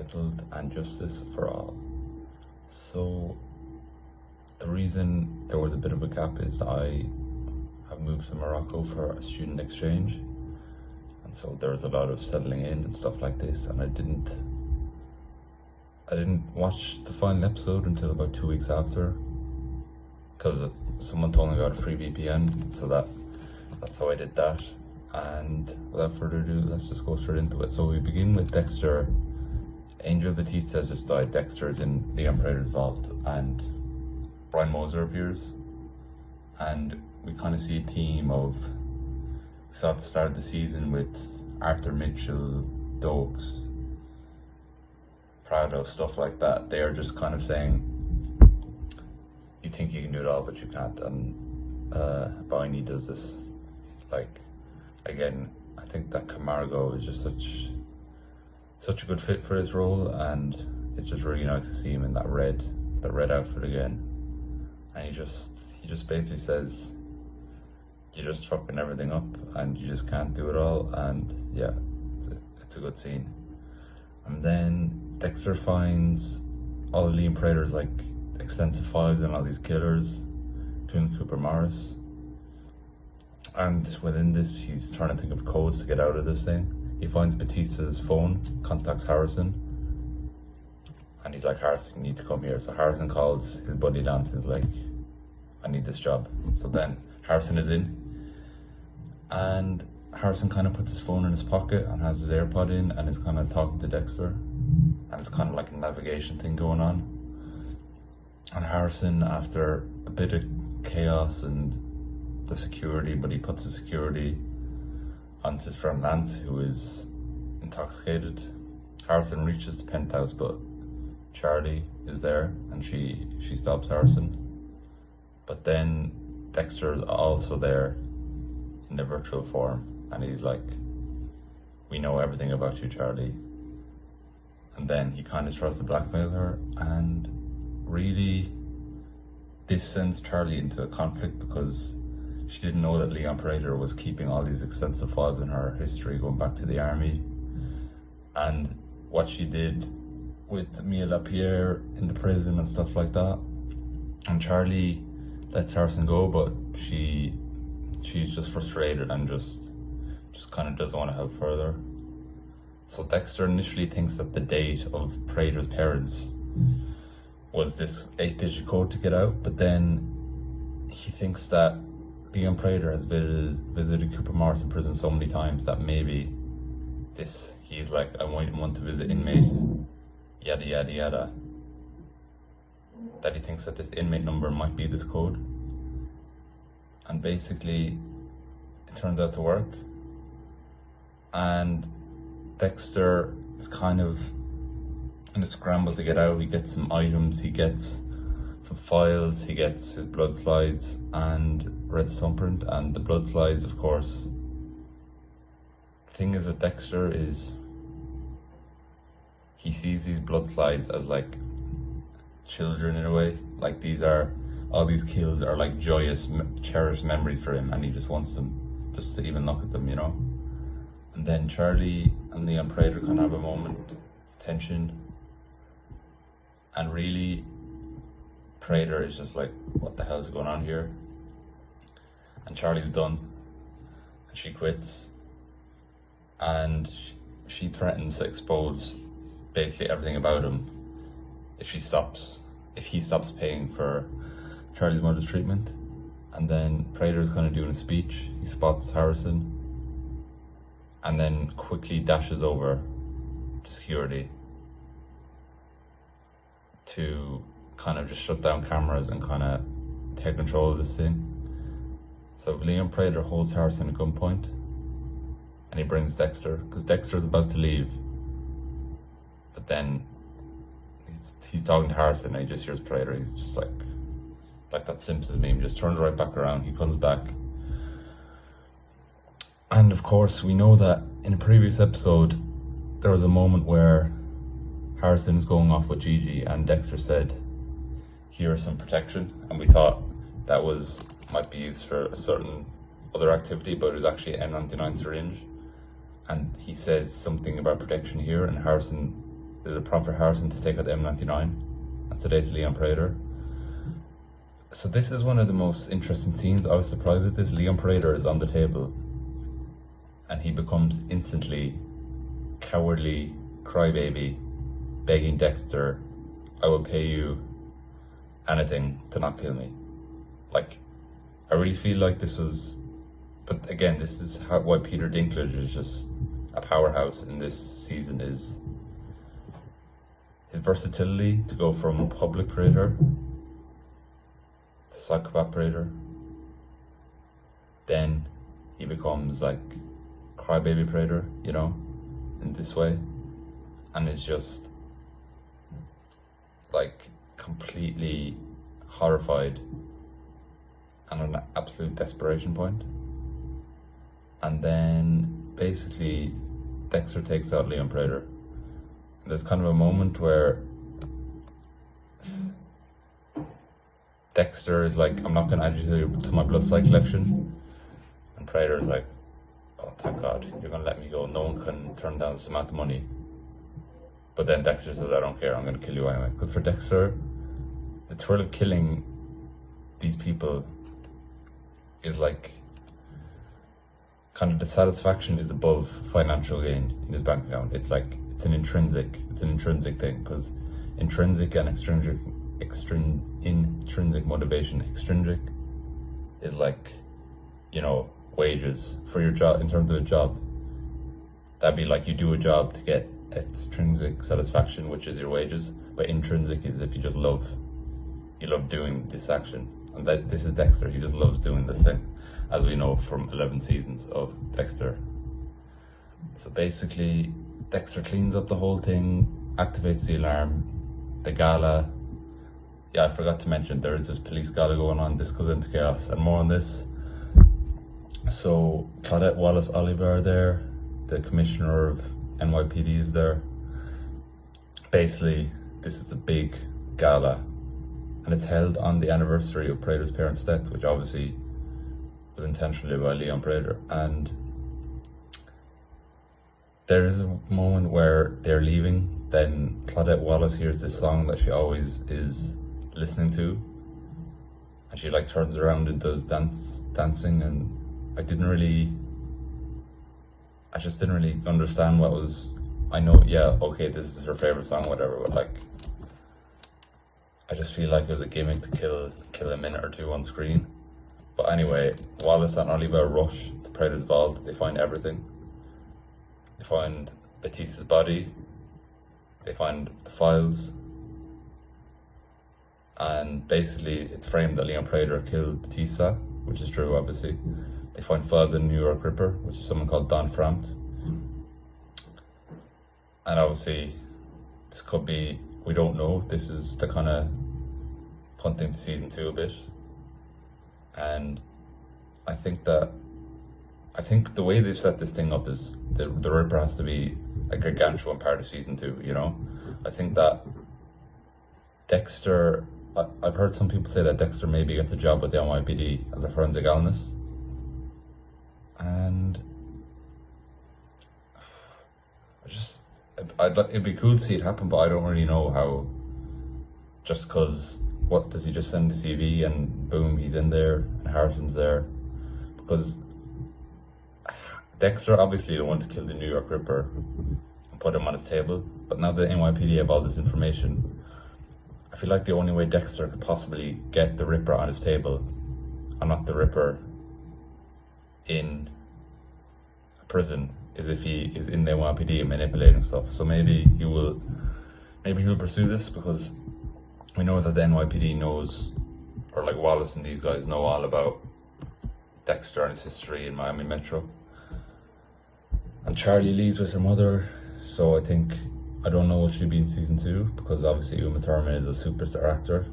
settled and justice for all. So the reason there was a bit of a gap is I have moved to Morocco for a student exchange, and so there was a lot of settling in and stuff like this, and I didn't watch the final episode until about 2 weeks after, because someone told me about a free VPN, so that's how I did that. And without further ado, let's just go straight into it. So we begin with Dexter. Angel Batista has just died. Dexter is in Leon Prater's vault, and Brian Moser appears, and we kind of see a team of, we saw at the start of the season with Arthur Mitchell, Dokes, Prado, stuff like that. They are just kind of saying, you think you can do it all, but you can't. And Boyney does this, like, again, I think that Camargo is just such a good fit for his role, and it's just really nice to see him in that red outfit again. And he just basically says, you're just fucking everything up and you just can't do it all. And yeah, it's a good scene. And then Dexter finds all of Liam Prater's like extensive files and all these killers, including Cooper Morris. And within this, he's trying to think of codes to get out of this thing. He finds Batista's phone, contacts Harrison, and he's like, Harrison, you need to come here. So Harrison calls his buddy down to like, I need this job. So then Harrison is in, and Harrison kind of puts his phone in his pocket and has his AirPod in and is kind of talking to Dexter, and it's kind of like a navigation thing going on. And Harrison, after a bit of chaos and the security, but he puts the security onto his friend Lance, who is intoxicated. Harrison reaches the penthouse, but Charlie is there and she stops Harrison. But then Dexter is also there in the virtual form, and he's like, we know everything about you, Charlie. And then he kind of tries to blackmail her, and really this sends Charlie into a conflict because she didn't know that Leon Prater was keeping all these extensive files in her history going back to the army, and what she did with Mia LaPierre in the prison and stuff like that. And Charlie lets Harrison go, but she's just frustrated and just kind of doesn't want to help further. So Dexter initially thinks that the date of Prater's parents was this 8-digit code to get out, but then he thinks that Leon Prater has visited Cooper Morris in prison so many times that maybe he's like, I want to visit inmate, yada yada yada, that he thinks that this inmate number might be this code. And basically it turns out to work, and Dexter is kind of in a scramble to get out. He gets some items, he gets some files, he gets his blood slides and red thumbprint. And the blood slides, of course, the thing is with Dexter is he sees these blood slides as like children in a way, like all these kills are like joyous, cherished memories for him, and he just wants them just to even look at them, you know. And then Charlie and Leon Prater kind of have a moment of tension, and really Prater is just like, what the hell is going on here? And Charlie's done, and she quits, and she threatens to expose basically everything about him if he stops paying for Charlie's mother's treatment. And then Prater's kind of doing a speech. He spots Harrison and then quickly dashes over to security to kind of just shut down cameras and kind of take control of this thing. So Leon Prater holds Harrison at gunpoint, and he brings Dexter, because Dexter's about to leave, but then he's talking to Harrison and he just hears Prater. He's just like that Simpsons meme, just turns right back around. He comes back, and of course we know that in a previous episode there was a moment where Harrison is going off with Gigi and Dexter said, here's some protection, and we thought that might be used for a certain other activity, but it was actually an N99 syringe. And he says something about protection here, and Harrison There's a prompt for Harrison to take out the M99, and today's Leon Prater. So this is one of the most interesting scenes. I was surprised at this. Leon Prater is on the table, and he becomes instantly cowardly crybaby, begging Dexter, I will pay you anything to not kill me. Like, I really feel like this was, but again, this is why Peter Dinklage is just a powerhouse in this season, is his versatility to go from public Prater to psychopath Prater. Then he becomes like crybaby Prater, you know, in this way. And it's just like completely horrified and an absolute desperation point. And then basically Dexter takes out Leon Prater. There's kind of a moment where Dexter is like, I'm not going to add you to my blood site collection. And Prater is like, oh, thank God, you're going to let me go. No one can turn down this amount of money. But then Dexter says, I don't care, I'm going to kill you anyway. Because for Dexter, the thrill of killing these people is like, kind of the satisfaction is above financial gain in his bank account. It's like, it's an intrinsic thing, because intrinsic and intrinsic motivation, extrinsic is like, you know, wages for your job. In terms of a job, that'd be like you do a job to get extrinsic satisfaction, which is your wages, but intrinsic is if you just love doing this action. And that this is Dexter, he just loves doing this thing, as we know from 11 seasons of Dexter. So basically Dexter cleans up the whole thing, activates the alarm, the gala. Yeah, I forgot to mention, there is this police gala going on. This goes into chaos, and more on this. So Claudette Wallace-Oliver there, the commissioner of NYPD, is there. Basically, this is the big gala, and it's held on the anniversary of Prater's parents' death, which obviously was intentionally by Leon Prater. And there is a moment where they're leaving, then Claudette Wallace hears this song that she always is listening to, and she like turns around and does dancing, and I just didn't really understand what was, I know, yeah, okay, this is her favorite song, whatever, but like, I just feel like it was a gimmick to kill a minute or two on screen. But anyway, Wallace and Oliver rush to Prater's vault. They find everything. They find Batista's body. They find the files. And basically, it's framed that Leon Prater killed Batista, which is true, obviously. They find files of the New York Ripper, which is someone called Don Framt. And obviously, this could be, we don't know. This is the kind of punting to season 2 a bit. And I think the way they've set this thing up is the Ripper has to be a gargantuan part of season 2, you know? I think that Dexter, I've heard some people say that Dexter maybe gets a job with the NYPD as a forensic analyst. And it'd be cool to see it happen, but I don't really know how, just because, what, does he just send the CV and boom, he's in there and Harrison's there? Because Dexter obviously the one to kill the New York Ripper and put him on his table, but now the NYPD have all this information, I feel like the only way Dexter could possibly get the Ripper on his table and not the Ripper in a prison is if he is in the NYPD and manipulating stuff. So maybe he will pursue this, because we know that the NYPD knows, or like Wallace and these guys know all about Dexter and his history in Miami Metro. And Charlie Lee's with her mother, so I don't know if she'll be in season 2, because obviously Uma Thurman is a superstar actor.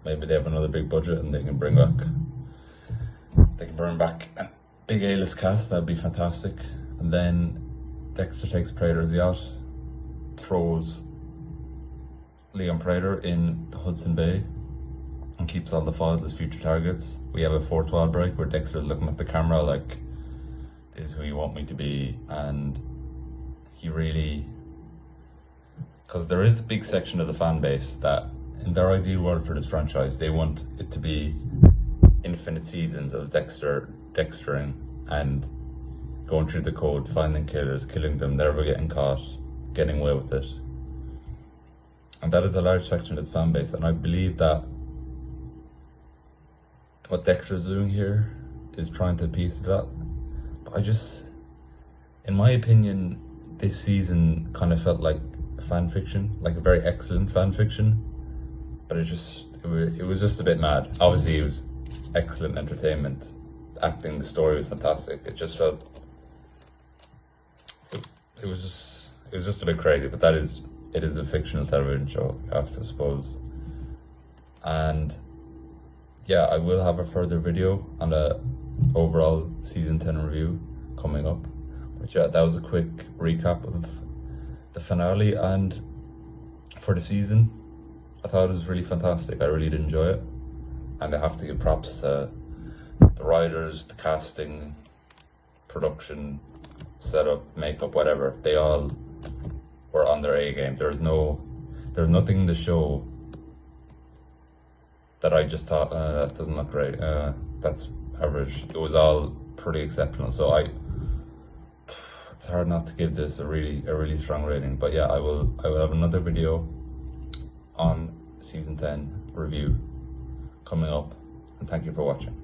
Maybe they have another big budget and they can bring back a big A-list cast. That'd be fantastic. And then Dexter takes Prater's yacht, throws Leon Prater in the Hudson Bay, and keeps all the files as future targets. We have a 412 break where Dexter's looking at the camera like, this is who you want me to be, and he really, because there is a big section of the fan base that, in their ideal world for this franchise, they want it to be infinite seasons of Dextering and going through the code, finding killers, killing them, never getting caught, getting away with it. And that is a large section of its fan base, and I believe that what Dexter's doing here is trying to appease to that. But in my opinion, this season kind of felt like fan fiction, like a very excellent fan fiction, but it was just a bit mad. Obviously, it was excellent entertainment, acting, the story was fantastic. It just felt it was just a bit crazy. But it is a fictional television show, you have to suppose. And yeah, I will have a further video on the overall season 10 review coming up. But yeah, that was a quick recap of the finale, and for the season, I thought it was really fantastic. I really did enjoy it, and I have to give props to the writers, the casting, production, setup, makeup, whatever. They all were on their A game. There's nothing in the show that I just thought that doesn't look great. That's average. It was all pretty exceptional. So it's hard not to give this a really strong rating. But yeah, I will have another video on season 10 review coming up, and thank you for watching.